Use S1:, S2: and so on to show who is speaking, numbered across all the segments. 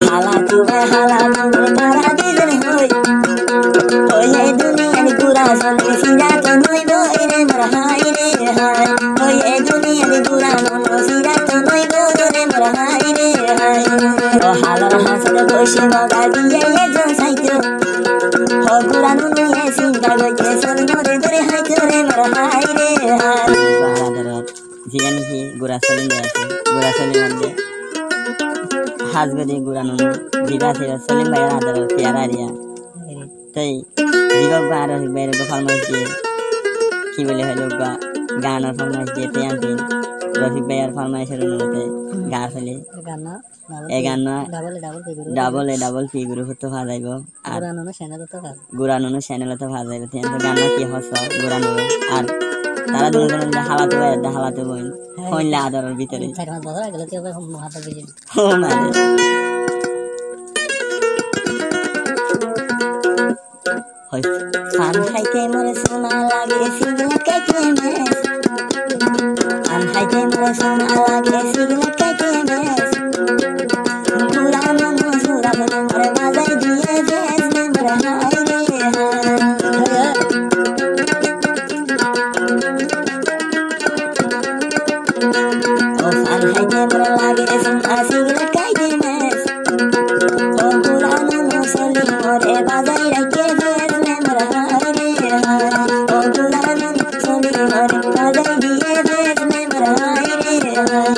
S1: हाला तुम्हें हाला तुम तारा दिल होई ओए दुनिया नी पूरा सोने सीधा तो नोई बोई रे मोर हाय रे हाय ओए दुनिया नी पूरा मोनो सीधा तो नोई बोई रे मोर हाय रे हाय ओ हाला हासर बসে মগা দিয়ে এ জন সাইতো ও পুরা নুনু এ সিংটা গইতে সোন মোরে ধরে হাইতো রে মোর হায় রে হায় বারাদার জিয়ানি কি গুরা সলি আছে গুরা সলি মানে হাজগদি গুরা নুনু দিবা থেকে সলিম ভাইয়ের আদর পেয়ারারিয়া তাই দিবক বা আর বাইরে গোপাল মাছ দিয়ে কি বলে হলো গান আর ফরমাইশ দিয়ে তেয়ান্তিন রফিক ভাইয়ার ফরমাইশের অনুরোধে গা ফেলে এই গান ডাবল পি গ্রুপ তো ভালো যাইব আর গুরানুনো চ্যানেল তো ভালো যাইব তেন তো গান কি হস গুরানুনো আর তারা দুজন হালাতে বই হইলা আদরের ভিতরে ও মানে ফান খাইতে মরে সোনা লাগে সিগারেট খাইতে মেস ফান খাইতে মরে সোনা লাগে সিগারেট খাইতে মেস পুরানো মসুরা বলে মরে বাজাই দিয়ে বেস নে মরে হাই রে হাই ও ফান খাইতে মরে লাগে সোনা সিগারেট খাইতে মেস ও পুরানো মসলি মরে বাজাই রাখে বেস নে মরে হাই রে হাই ও পুরানো মসলি মরে বাজাই দিয়ে বেস নে মরে হাই রে হাই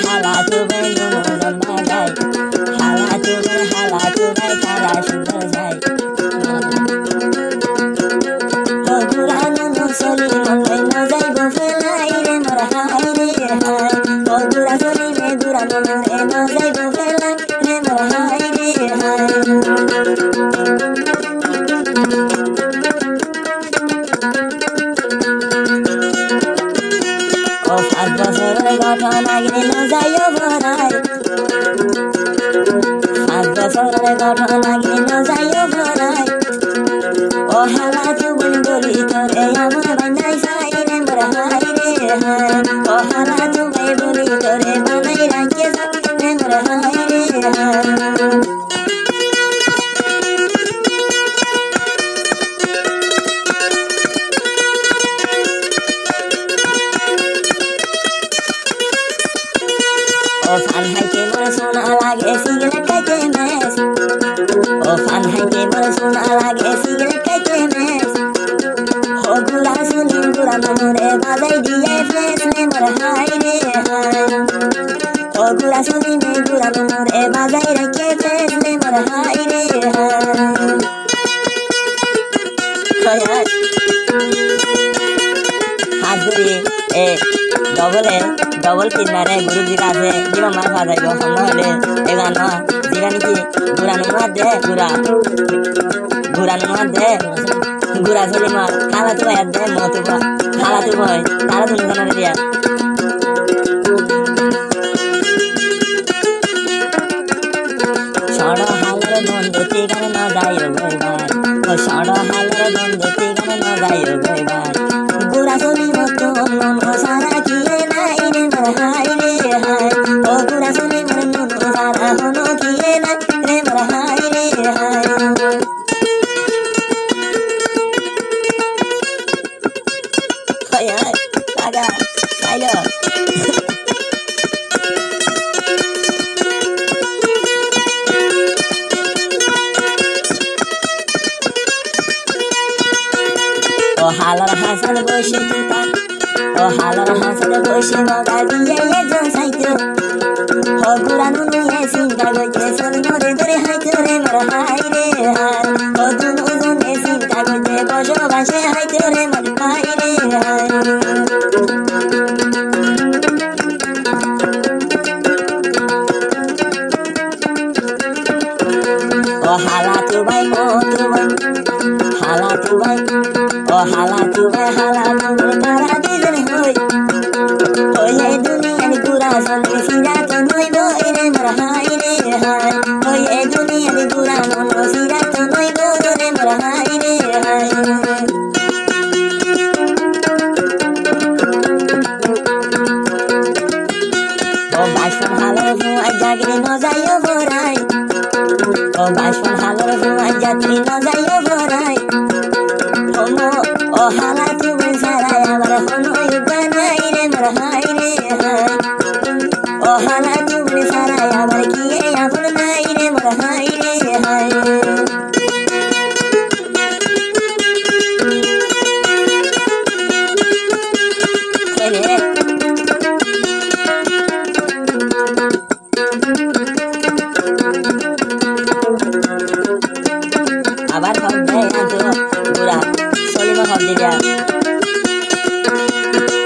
S1: हाला तुम्हें नुनो लम्बा गाय हाला तुम्हें तारा सुंदर जाय ओ गुरानो नसली मले न जाइबो फेलाई रे मोर हाय रे हाय ओ गुरा सली में गुरानो रे न जाइबो फेलाई रे मोर हाय रे हाय ও 5 বছরের ঘটনা গিয়ে ন যাইও ভরাই 5 বছরের ঘটনা গিয়ে ন যাইও ভরাই ও হালা তুমি বলি তোরে আমার বানাই যাই রে মোর হাই রে হাই ও হালা তুমি বলি তোরে বানাই রাখে যাই রে মোর হাই রে হাই ও ফান হাইতে মরে সোনা লাগে সিগারেট খাইতে মেস ও ফান হাইতে মরে সোনা লাগে সিগারেট খাইতে মেস ও গুরা সুনি গুরা মনোরে বাজাই দিয়ে ফেস নে মোর হাই রে হাই ও গুরা সুনি নে গুরা মনোরে বাজাই রাখে ফেস নে মোর হাই রে হাই হাজুরি এ ডবল কিনারে গুরু জিরা আছে জিবা মার খা যাইব সময় হলে এবার না জিরা নাকি গুরানো মার দে গুরানো মার দে গুরা চলি মার খালা তো ভাই দে মতো বা খালা তো ভাই তারা তুমি জানারে দিয়া সড় হালের বন্ধু ঠিকানে না যাইও গইবার ও সড় হালের বন্ধু ঠিকানে না যাইও গইবার গুরা চলি মতো মন সারা কি নাই রে মোর হাই রে হাই ও গুরা চলি মন সারা হনো কি নাই রে মোর হাই রে হাই হাই হাই লাগা আইলো ও হালার হাসান বসে তুতা ও হালার হাসান বসে মগা দিয়ে এ জন সাইতো ও গুরা নুনু এ সিংটা গইতে সোন মোরে ধরে হাইতো রে মোর হাই রে হাই ও দুজন এ সিংটা গইতে বসবাসে হাইতো রে মোর হাই রে হাই ও হালা তু ভাই মো তু ভাই हाला तू भाई ओ हाला तू भाई हाला तुम तारा दिल होई ओए दुनिया नी पूरा सोने सीधा तो नोई बोई रे मोर हाय रे हाय ओए दुनिया नी पूरा मोनो सीधा तो नोई बोई रे मोर हाय रे Katri no zayo borai Homo o hala tu ben sarai amar hono yubanai re marhai re hai O hala tu ben sarai amar kiye apun nai re marhai re hai আবার ভাব দেয় না তো বুড়া সলিমা ভাব দিলা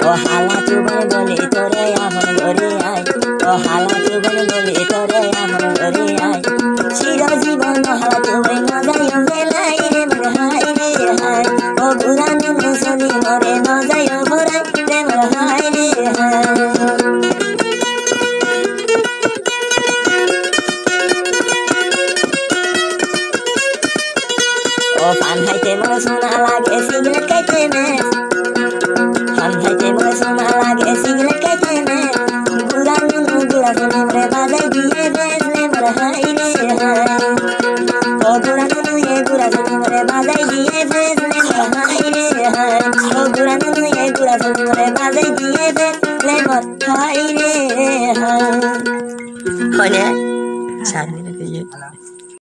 S1: ও হালা চুবন গলি তোরে আপন ঘরে আয় ও হালা চুবন গলি তোরে আপন ঘরে আয় চির জীবন হালা চুবন নজায় বেলাই রে মরহাই রে হাই ও বুড়া নুন সলিমা রে নজায় ভরাই রে মরহাই রে high Fan haite mo sona lage cigarette kaite me Fan haite mo sona lage cigarette kaite me Gura nunu gura sone mre bazai diye besle marhai re hai O gura nunu ye gura sone mre bazai diye besle marhai re hai O gura nunu ye gura sone mre bazai diye besle marhai re hai Hone Shan